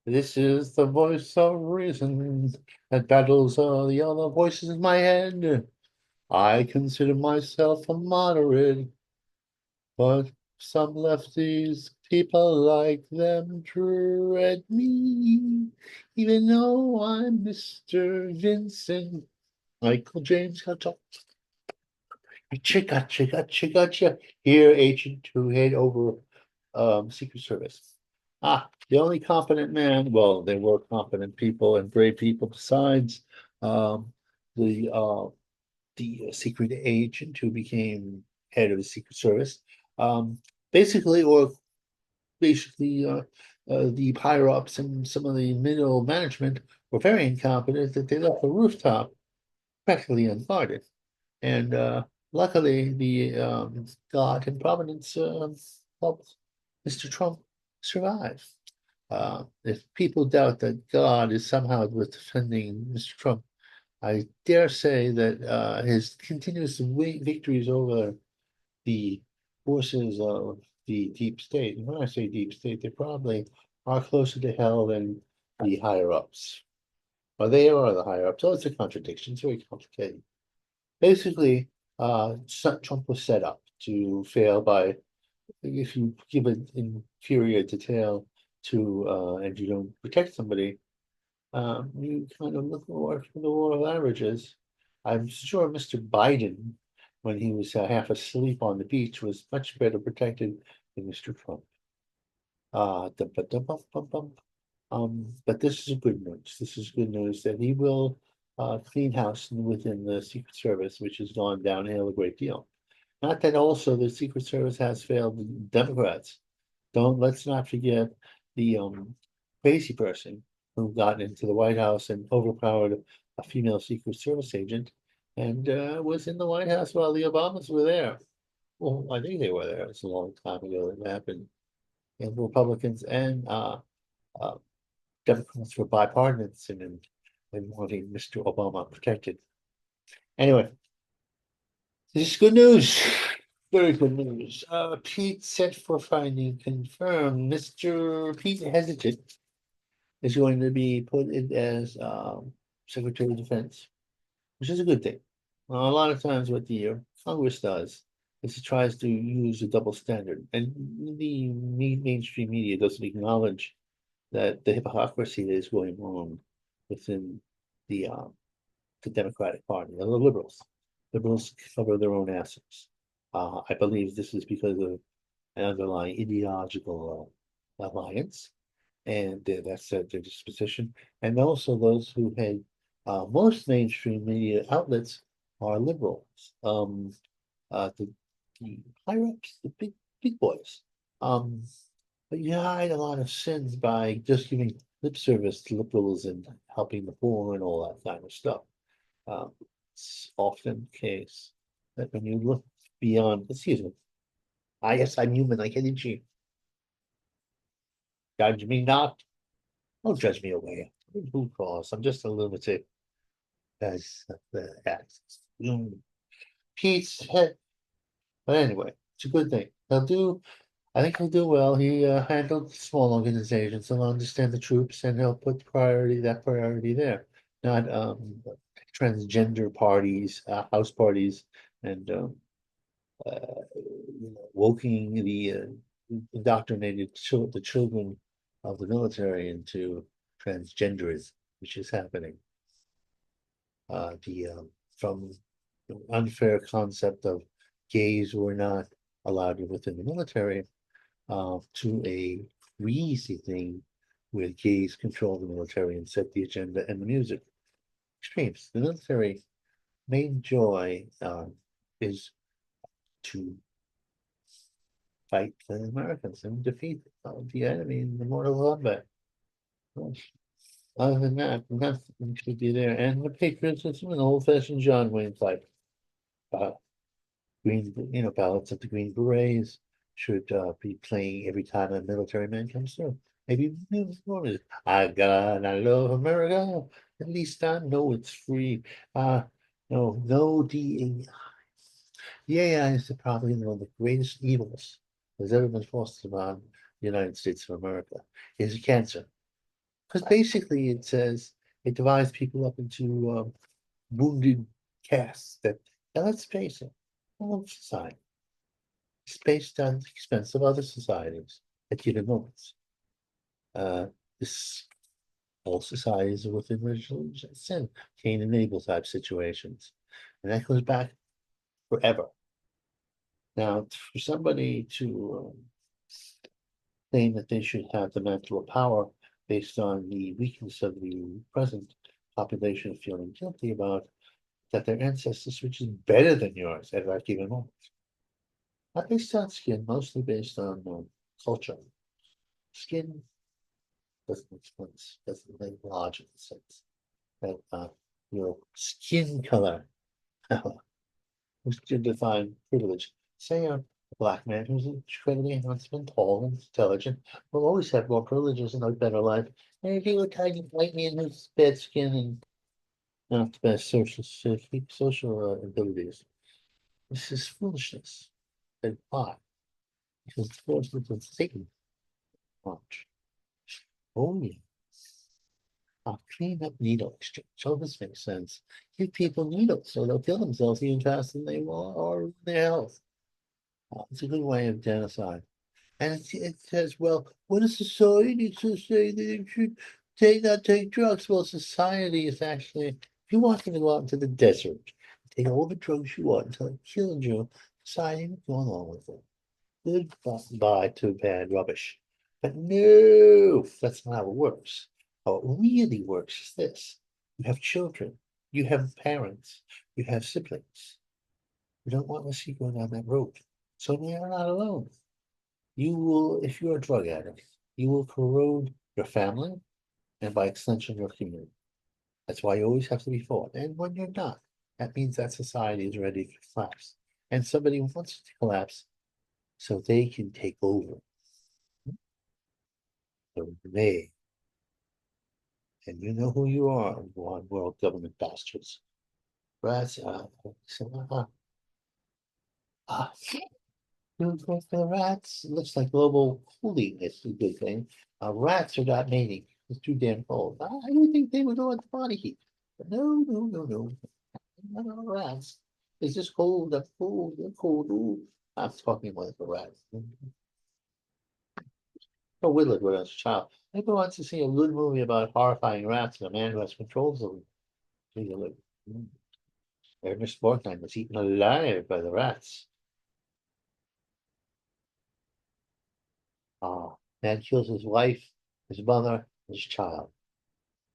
This is the voice of reason that battles all the other voices in my head. I consider myself a moderate, but some lefties, people like them dread me, even though I'm Mr. Vincent. Michael James Gotcha, gotcha, gotcha, gotcha. Here, Agent Two head over Secret Service. The only competent man, well, there were competent people and brave people besides um, the secret agent who became head of the Secret Service. Um, basically, or basically, the higher ups and some of the middle management were very incompetent that they left the rooftop practically unguarded. And luckily, the God and Providence helped Mr. Trump survive. If people doubt that God is somehow with defending Mr. Trump, I dare say that his continuous victories over the forces of the deep state, and when I say deep state, they probably are closer to hell than the higher ups. Or they are the higher ups. So it's a contradiction. It's very complicated. Basically, Trump was set up to fail by if you give an inferior detail to and you don't protect somebody, you kind of look more for the law of averages. I'm sure Mr. Biden, when he was half asleep on the beach, was much better protected than Mr. Trump. But this is good news. This is good news that he will clean house within the Secret Service, which has gone downhill a great deal. Not that also the Secret Service has failed Democrats. Let's not forget the crazy person who got into the White House and overpowered a female Secret Service agent and was in the White House while the Obamas were there. Well, I think they were there. It's a long time ago that happened. And Republicans and uh, Democrats were bipartisan and wanting Mr. Obama protected. Anyway, this is good news. Very good news. Pete set for finding confirmed. Mr. Pete Hesitant is going to be put in as Secretary of Defense, which is a good thing. A lot of times, what the Congress does is it tries to use a double standard, and the mainstream media doesn't acknowledge that the hypocrisy that is going on within the uh, the Democratic Party, the liberals. Liberals cover their own assets. I believe this is because of an underlying ideological alliance, and that's their disposition. And also, those who had most mainstream media outlets are liberals. The, the higher ups, the big boys. Um, but you hide a lot of sins by just giving lip service to liberals and helping the poor and all that kind of stuff. It's often the case that when you look beyond, excuse me, I guess I'm human like energy. Judge me not. Don't judge me away. Who caused? I'm just a lunatic. As the access. Pete's head. But anyway, it's a good thing. I think he'll do well. He handled small organizations. He'll understand the troops and he'll put that priority there. Not transgender parties, house parties, and woking indoctrinated the children of the military into transgenderism, which is happening. The From the unfair concept of gays were not allowed within the military to a crazy thing where gays control the military and set the agenda and the music. Extremes. The military main joy is to fight the Americans and defeat the enemy in the mortal combat. Other than that, nothing should be there. And the patriotism and old-fashioned John Wayne type. Uh, Ballads of the Green Berets should be playing every time a military man comes through. Maybe I got, I love America. At least I know it's free. Uh, no DEI. The AI is probably one of the greatest evils that's ever been foisted upon the United States of America is cancer. Because basically it says it divides people up into wounded castes that, now let's face it, all of society is based on the expense of other societies at given moments. This all societies are within original sin, Cain and Abel type situations. And that goes back forever. Now, for somebody to claim that they should have the mantle of power based on the weakness of the present population feeling guilty about that their ancestors, which is better than yours at that given moment. Not based on skin, mostly based on culture. Skin doesn't make sense, doesn't make logical sense. That your skin color was to define privilege. Say a black man who's incredibly handsome, tall, and intelligent will always have more privileges and a better life. And if you a tiny white man who's bad skin and not the best social abilities, this is foolishness. And why? Because it's forced with Satan. Watch. Oh yeah. Clean up needle exchange. So this makes sense. Give people needles so they'll kill themselves even faster than they will or their health. It's a good way of genocide. And it says, well, what does society to say that you should not take drugs? Well, society is actually, if you want to go out into the desert, take all the drugs you want until it kills you, society will go along with it. Goodbye to bad rubbish. But no, that's not how it works. How it really works is this. You have children, you have parents, you have siblings. You don't want to see you going down that road. So they are not alone. You will, if you're a drug addict, you will corrode your family and by extension your community. That's why you always have to be fought. And when you're not, that means that society is ready to collapse. And somebody wants to collapse so they can take over. So they, and you know who you are, one world government bastards. Rats, uh, for the rats, looks like global cooling is a good thing. Rats are not mating. It's too damn cold. I would think they would want the body heat. But no, no, no, no. Not all rats. It's just cold, they're cold, they're cold. Ooh. I'm talking about the rats. Oh, Willard when I was a child. Maybe wants to see a good movie about horrifying rats and a man who has controls of them. Gee, like, Ernest Borgnine was eaten alive by the rats. Man kills his wife, his mother, his child.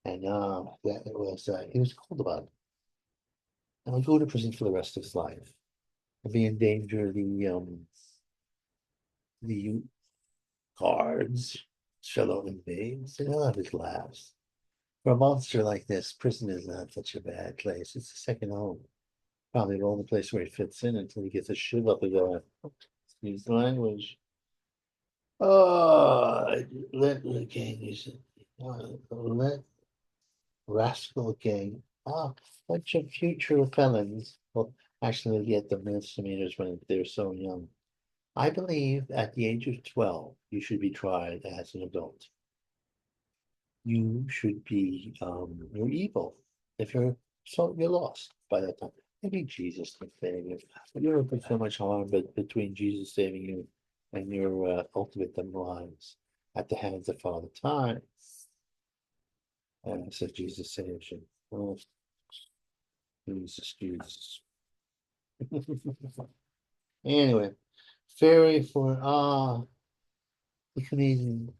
And that it was he was cold about it. And would go to prison for the rest of his life. And be in danger the guards, fellow inmates, and he'll have his laughs. For a monster like this, prison is not such a bad place. It's a second home. Probably the only place where he fits in until he gets a shiv up and going. Excuse the language. Oh, let the gang is let rascal gang. Bunch of future felons will actually get the misdemeanors when they're so young. I believe at the age of 12, you should be tried as an adult. You should be you're evil. If you're so you're lost by that time. Maybe Jesus can save you. But you ever put so much harm between Jesus saving you and your ultimate demise at the hands of Father Time. And so Jesus saves you. Oh, Jesus. Anyway, fairy for the comedian,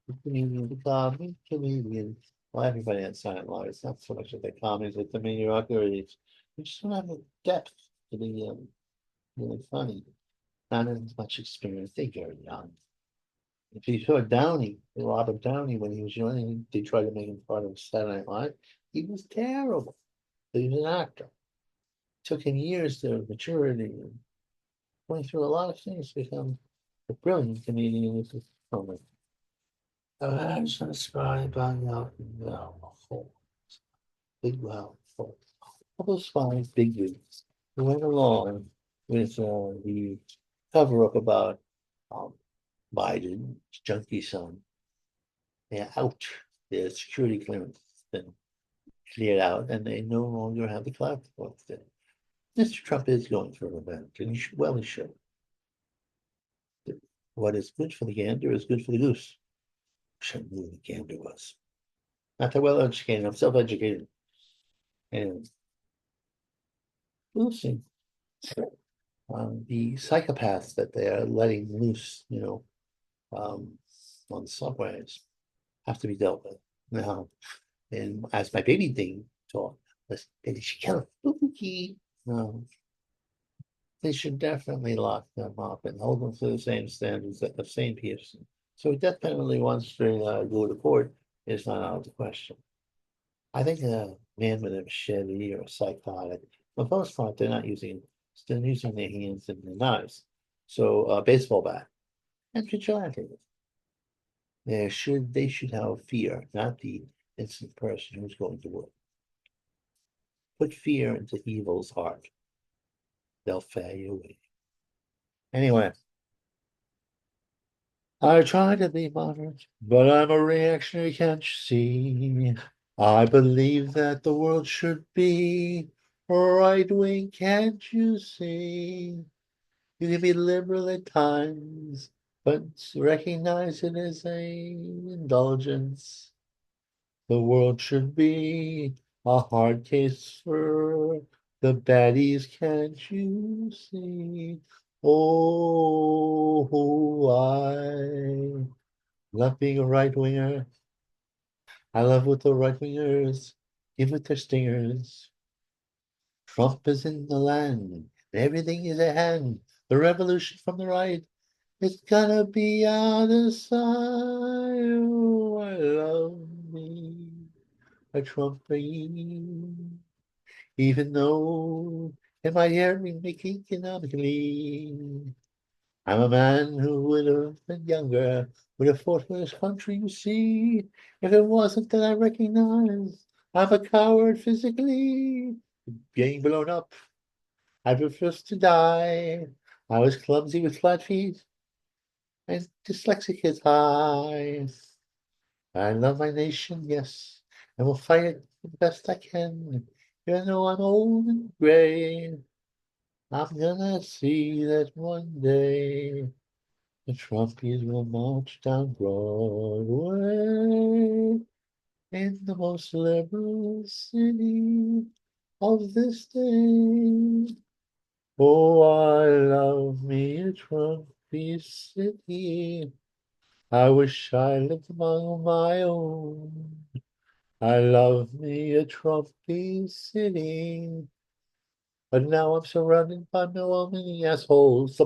the comedian. Well, everybody had silent lives, not so much of the comedies, but the mediocrities. We just don't have the depth to be really funny. Not as much experience. They're very young. If you saw Downey, Robert Downey, when he was young, they tried to make him part of Saturday Night Live. He was terrible. He was an actor. Took him years to maturity and went through a lot of things to become a brilliant comedian with his moment. I was inspired by no, big wow. Couple of spies, big wigs. We went along with the cover up about um, Biden's junkie son. They're out. Their security clearance has been cleared out, and they no longer have the clout to vote. Mr. Trump is going for an event, and he should, well, he should. What is good for the gander is good for the goose. I knew the gander was. Not that well educated. I'm self-educated. And we'll see. The psychopaths that they are letting loose, um, on subways have to be dealt with. Now, and as my baby thing taught, she kind of spooky. No, they should definitely lock them up and hold them to the same standards of St. Peterson. So a death penalty once they go to court is not out of the question. I think a man with a machete or a psychotic, for the most part, they're not using, still using their hands and their knives. So a baseball bat and vigilante. They should have fear, not the innocent person who's going to work. Put fear into evil's heart. They'll fade away. Anyway, I try to be moderate, but I'm a reactionary, can't you see? I believe that the world should be right wing, can't you see? You can be liberal at times, but recognize it as a indulgence. The world should be a hard case for the baddies, can't you see? Oh, I love being a right winger. I love what the right wingers give with their stingers. Trump is in the land. Everything is at hand. The revolution from the right is gonna be out of sight. Oh, I love me a Trumpy. Even though it might hurt me make economically. I'm a man who would have been younger, would have fought for this country, you see, if it wasn't that I recognize I'm a coward physically. Getting blown up, I prefer to die. I was clumsy with flat feet and dyslexic as high. I love my nation, yes, and will fight it the best I can. Even though I'm old and gray, I'm gonna see that one day. The Trumpies will march down Broadway in the most liberal city of this day. Oh, I love me a Trumpy city. I wish I lived among my own. I love me a Trumpy city. But now I'm surrounded by many assholes.